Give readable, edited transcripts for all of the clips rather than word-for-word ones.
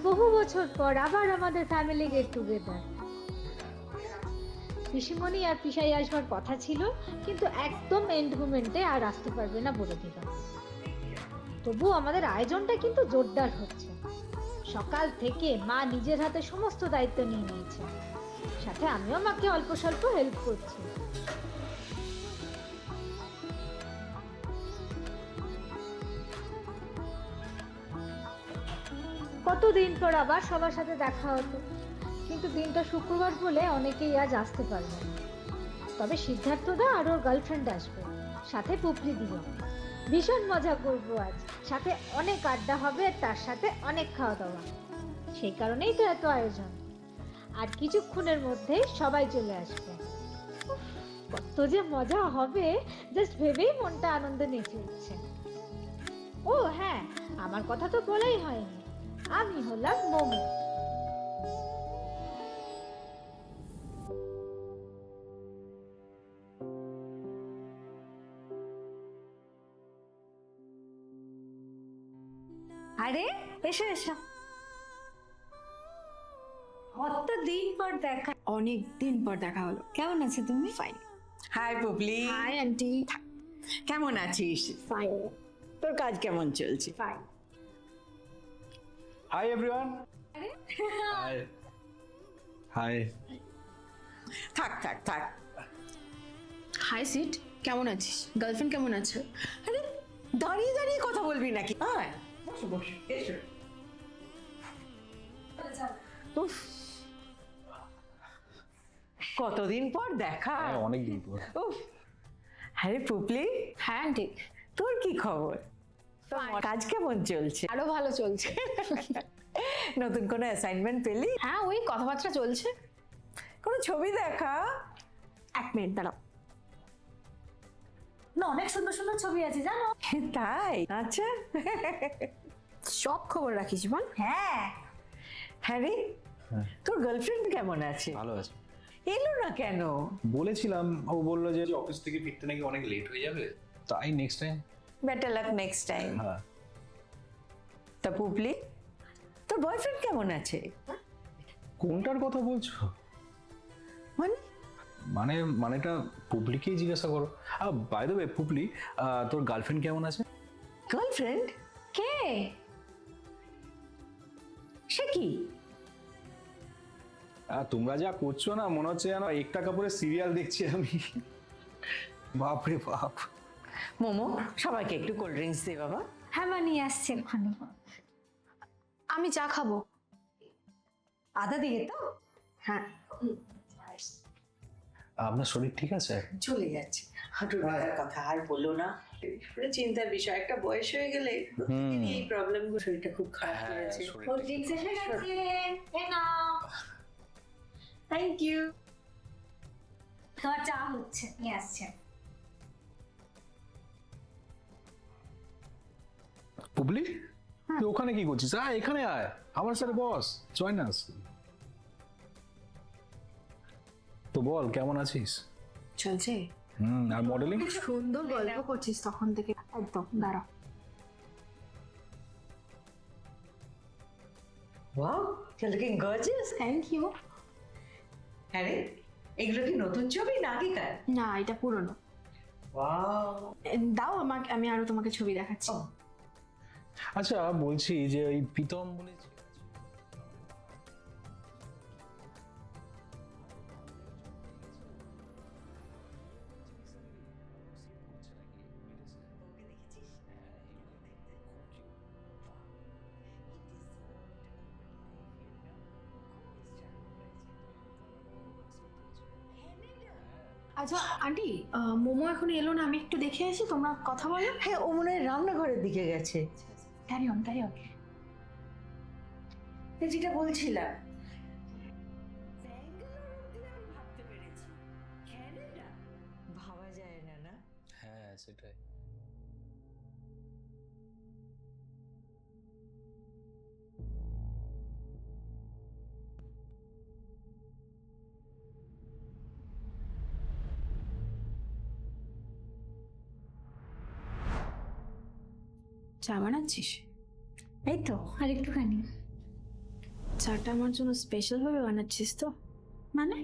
বহু বছর পর আবার আমাদের ফ্যামিলি গেট টুগেদার। পিসিমণি আর পিসাই আসবার কথা ছিল, কিন্তু একদম এন্ড মোমেন্টে আর আসতে পারবে না বলে দিল। তবু আমাদের আয়োজনটা কিন্তু জোরদার হচ্ছে। সকাল থেকে মা নিজের হাতে সমস্ত দায়িত্ব নিয়ে নিয়েছে, সাথে আমিও মাকে অল্প স্বল্প হেল্প করছি। কতদিন পর আবার সবার সাথে দেখা হতো, কিন্তু দিনটা শুক্রবার বলে অনেকেই আজ আসতে পারবে না। তবে সিদ্ধার্থদা আর ওর গার্লফ্রেন্ড আসবে, সাথে পুপলি দিও। ভীষণ মজা করবো আজ, সাথে অনেক আড্ডা হবে আর তার সাথে অনেক খাওয়া দাওয়া। সেই কারণেই তো এত আয়োজন। আর কিছুক্ষণের মধ্যেই সবাই চলে আসবে। উফ, কত যে মজা হবে, জাস্ট ভেবেই মনটা আনন্দে নেচে উঠছে। ও হ্যাঁ, আমার কথা তো বলাই হয়নি, আমি হলাম মোমো। আরে এসো এসো, কতদিন পর দেখা। অনেক দিন পর দেখা হলো। কেমন আছো তুমি? Fine. Hi Pupli, hi aunty. কেমন আছিস? ফাইন। তোর কাজ কেমন চলছে? Fine. Hi everyone. Hi hi. থাক থাক থাক। হাই সিট, কেমন আছিস? গার্লফ্রেন্ড কেমন আছে? আরে দাঁড়িয়ে দাঁড়িয়ে কথা বলবি নাকি? হ্যাঁ বসো বসো এসো। উফ, কতদিন পর দেখা। অনেক দিন পর। উফ, আরে পুপলি, হ্যাঁ আন্টি। তোর কি খবর? তোর কাজ কেমন চলছে? আরো ভালো চলছে। নতুন কোনো অ্যাসাইনমেন্ট পেলি? হ্যাঁ, ওই কথাবার্তা চলছে। কোনো ছবি দেখা। 1 মিনিট দাঁড়াও। না, অনেক সুন্দর সুন্দর ছবি আছে জানো। তাই? আচ্ছা। সব খবর রাখিস বল। হ্যাঁ, হ্যাঁ রে, তোর গার্লফ্রেন্ড কেমন আছে? ভালো আছে। এলো না কেন? বলেছিলাম, ও বললো যে অফিস থেকে ফিরতে নাকি অনেক লেট হয়ে যাবে, তাই next time. Better luck next time. হ্যাঁ। তা পুপলি, তোর বয়ফ্রেন্ড কেমন আছে? কোনটার কথা বলছো? মানে মানে মানেটা পুবলিকেই জিজ্ঞাসা করো। বাই দ্য ওয়ে পুবলি, তোর গার্লফ্রেন্ড কেমন আছে? গার্লফ্রেন্ড? কে? সে কি? তোমরা যা করছো না, মনে হচ্ছে যেন একটা কাপড়ে সিরিয়াল দেখছি আমি। বাপরে বাপ। মোমো, সবাইকে একটু কোল্ড ড্রিঙ্কস দে বাবা। হ্যাঁ মা, নিয়ে আসছে ওখানে। আমি চা খাবো। আদা দিয়ে তো? হ্যাঁ। আপনার শরীর ঠিক আছে? চলে যাচ্ছে। হাঁটুর ব্যথার কথা আর বললো না। চিন্তার বিষয়, একটা বয়স হয়ে গেলে এই প্রবলেম গুলো, শরীরটা খুব খারাপ হয়েছে। কোল্ড ড্রিঙ্কস এসে গেছে, এই নাও। Thank you. তোমার চা হচ্ছে, নিয়ে আসছে। পুবলি, তুই ওখানে কি করছিস? এখানে আয়, আমার সাথে বস, জয়েন আস। তো বল, কেমন আছিস? চলছে। আর মডেলিং? সুন্দর গল্প করছিস তখন থেকে, একদম। দাঁড়াও। Wow, you looking gorgeous. Thank you. আরে এগুলো কি নতুন ছবি না আগেকার? না, এটা পুরনো। ওয়াও। দাও আমাকে, আমি আরো তোমাকে ছবি দেখাচ্ছি। আচ্ছা বলছি যে ওই প্রীতম বলে আচ্ছা আন্টি, মোমো এখন এলো না, আমি একটু দেখে আসি, তোমরা কথা বলো। হ্যাঁ, ও মনে হয় রান্নাঘরের দিকে গেছে। Carry on, carry on. যেটা বলছিলাম, ভাবা যায় না না? হ্যাঁ সেটাই। চা বানাচ্ছিস? এই তো আর একটুখানি। চাটা আমার জন্য স্পেশাল ভাবে বানাচ্ছিস তো? মানে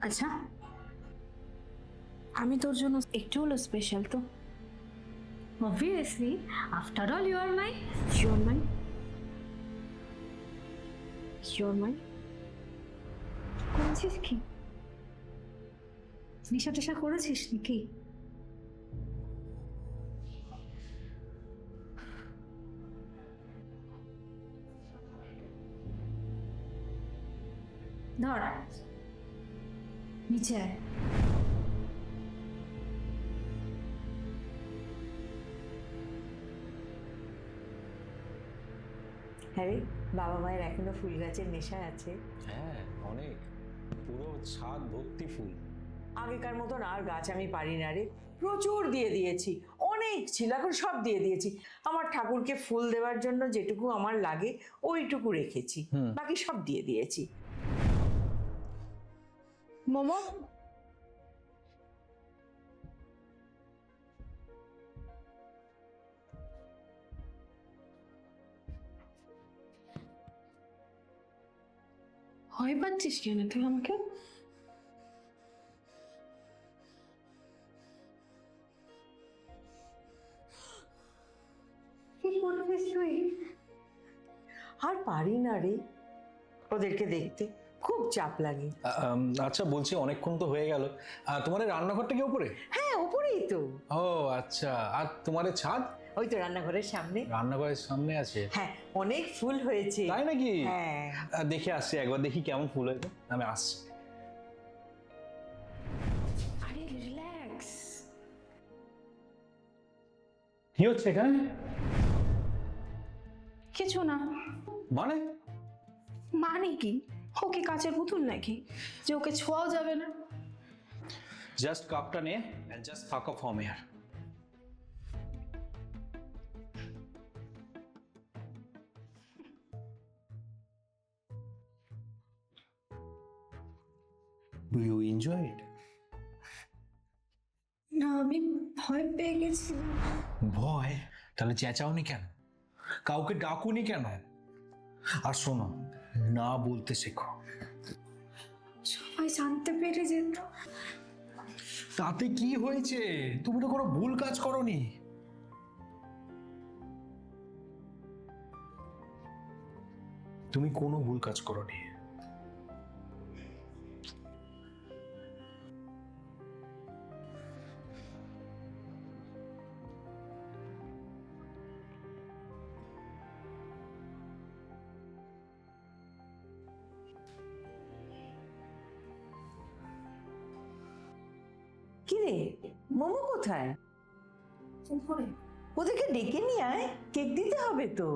আচ্ছা, আমি তোর জন্য একটু হলো স্পেশাল তো? Obviously, after all, you are mine. You're mine. You're mine. করেছিস কি? নেশা টেশা করেছিস নাকি? ধর, নিচে আয়। হ্যাঁ রে, বাবা মায়ের এখনো ফুল গাছের নেশা আছে। হ্যাঁ অনেক, পুরো ছাদ ভর্তি ফুল। আগেকার মতন আর গাছ আমি পারি না রে, প্রচুর দিয়ে দিয়েছি, অনেক ছিল, এখন সব দিয়ে দিয়েছি। আমার ঠাকুরকে ফুল দেওয়ার জন্য যেটুকু আমার লাগে ওইটুকু রেখেছি, বাকি সব দিয়ে দিয়েছি। মোমো, ভয় পাচ্ছিস কেন তুই আমাকে? কি করছিস তুই? আর পারি না রে ওদেরকে দেখতে, খুব চাপ লাগে। আচ্ছা বলছি, অনেকক্ষণ তো হয়ে গেল, তোমার এই রান্নাঘরটা কি উপরে? হ্যাঁ ওপরেই তো। ও আচ্ছা, আর তোমার এই ছাদ? ওই তো রান্নাঘরের সামনে। রান্নাঘরের সামনে আছে? হ্যাঁ অনেক ফুল হয়েছে। তাই নাকি? হ্যাঁ দেখে আসছি, একবার দেখি কেমন ফুল হয়েছে, আমি আসছি। আরে রিল্যাক্স। কি হচ্ছে এখানে? কিছু না। মানে? মানে কি? ওকে কাচের পুতুল নাকি যে ওকে ছোঁয়াও যাবে না? জাস্ট কাপটা নে এন্ড জাস্ট ফাক of from here. Do you enjoy it? না, আমি ভয় পেয়ে গেছিলাম। ভয়? তাহলে চেঁচাওনি কেন? কাউকে ডাকুনি কেন? আর শোনো, না বলতে শেখো। সবাই জানতে পেরে যেত। তাতে কি হয়েছে? তুমি তো কোনো ভুল কাজ করোনি। তুমি কোনো ভুল কাজ করোনি। কি রে, মোমো কোথায়? ওদেরকে ডেকে নিয়ে আয়, কেক দিতে হবে তো।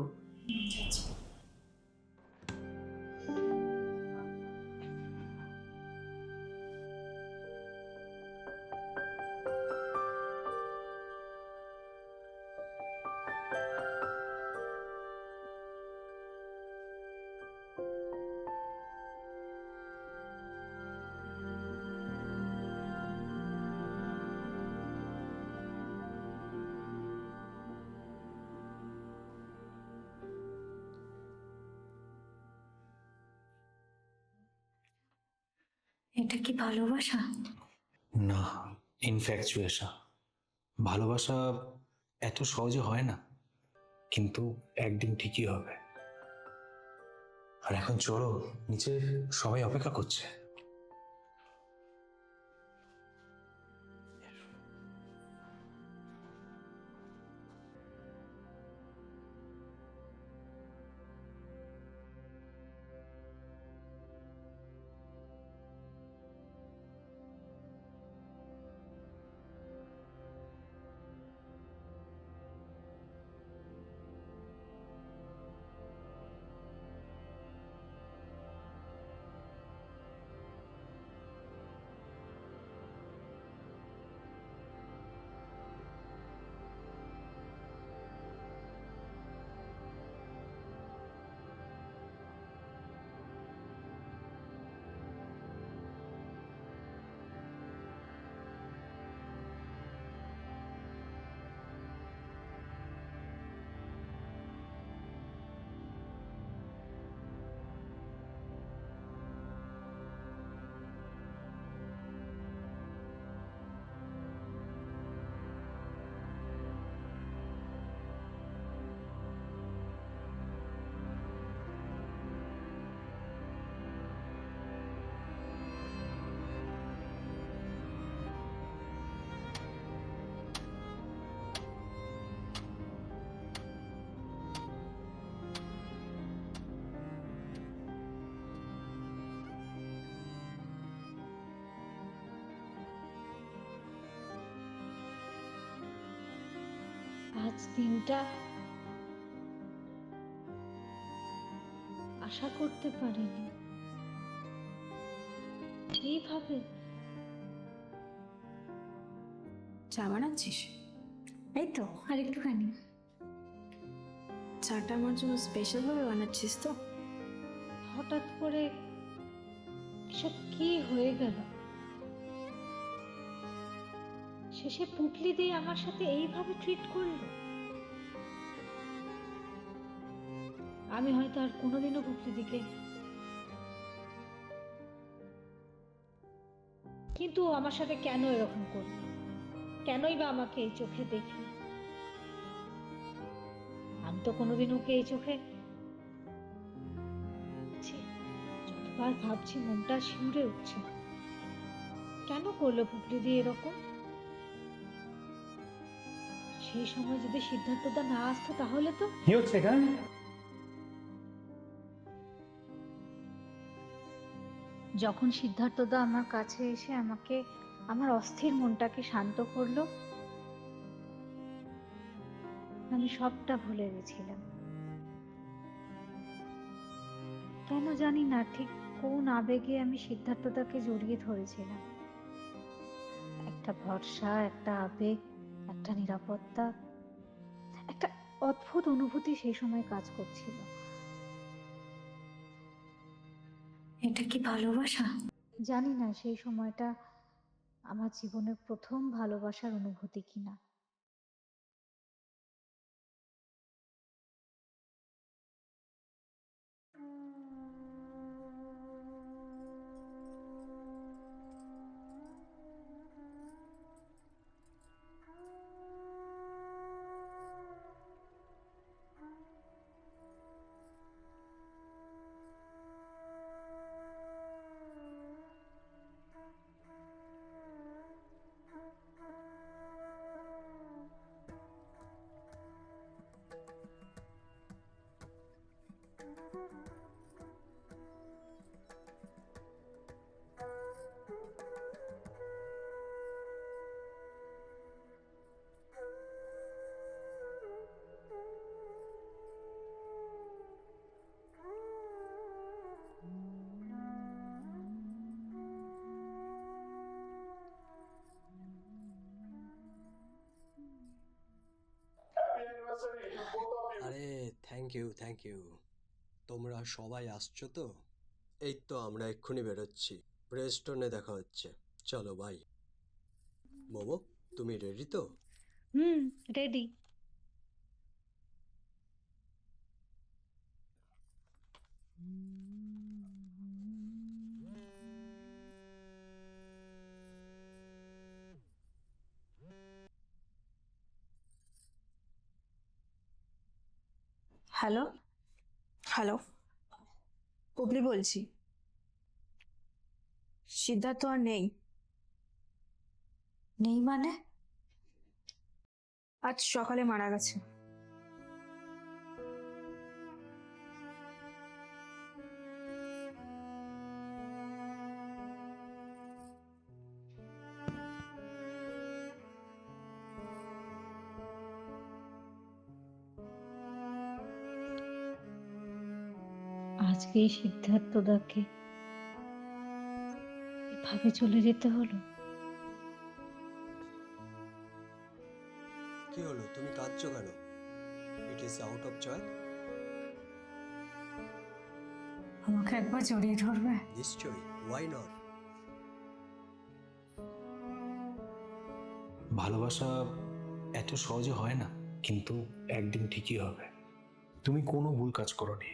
এটা কি ভালোবাসা? না, ইনফ্যাকচুয়েশন। ভালোবাসা এত সহজে হয় না, কিন্তু একদিন ঠিকই হবে। আর এখন চলো নিচে, সবাই অপেক্ষা করছে। দিনটা আশা করতে পারিনি এইভাবে। চা বানাচ্ছিস? এই তো আর একটুখানি। চাটা আমার জন্য স্পেশাল ভাবে বানাচ্ছিস তো? হঠাৎ করে এসব কি হয়ে গেল? শেষে পুটলি দিয়ে আমার সাথে এইভাবে ট্রিট করলো। আমি হয়তো আর কোনোদিনও পুটলি দিকে, কিন্তু ও আমার সাথে কেন এরকম করলো? কেনই বা আমাকে এই চোখে দেখলো? আমি তো কোনোদিন ওকে এই চোখে, ছি, যতবার ভাবছি মনটা শিউরে উঠছে। কেন করলো পুটলি দিয়ে এরকম? সেই সময় যদি সিদ্ধার্থদা না আসতো তাহলে তো। কি হচ্ছে এখানে? যখন সিদ্ধার্থদা আমার কাছে এসে আমাকে, আমার অস্থির মনটাকে শান্ত করলো, আমি সবটা ভুলে গেছিলাম। কেন জানি না ঠিক কোন আবেগে আমি সিদ্ধার্থদাকে জড়িয়ে ধরেছিলাম। একটা ভরসা, একটা আবেগ, একটা নিরাপত্তা, একটা অদ্ভুত অনুভূতি সেই সময় কাজ করছিল। এটা কি ভালোবাসা? জানি না সেই সময়টা আমার জীবনের প্রথম ভালোবাসার অনুভূতি কিনা। আরে থ্যাংক ইউ। তোমরা সবাই আসছো তো? এই তো আমরা এক্ষুনি বেরোচ্ছি, প্রেস্টনে দেখা হচ্ছে। চলো বাই। মোমো, তুমি রেডি তো? রেডি। হ্যালো হ্যালো, পুবলি বলছি। সিদ্ধার্থ আর নেই। নেই মানে? আজ সকালে মারা গেছে। আজকেই সিদ্ধার্থদাকে এভাবে চলে যেতে হলো। কি হলো, তুমি কাঁদছো কেন? It is out of joy? আমাকে একবার জড়িয়ে ধরবে? নিশ্চয়ই, ওয়াই নট। ভালোবাসা এত সহজে হয় না, কিন্তু একদিন ঠিকই হবে। তুমি কোনো ভুল কাজ করোনি।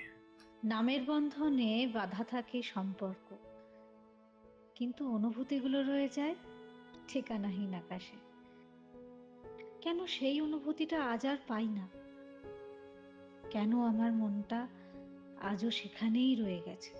নামের বন্ধনে বাধা থাকে সম্পর্ক, কিন্তু অনুভূতিগুলো রয়ে যায় ঠিকানাহীন আকাশে। কেন সেই অনুভূতিটা আজ আর পাই না? কেন আমার মনটা আজও সেখানেই রয়ে গেছে?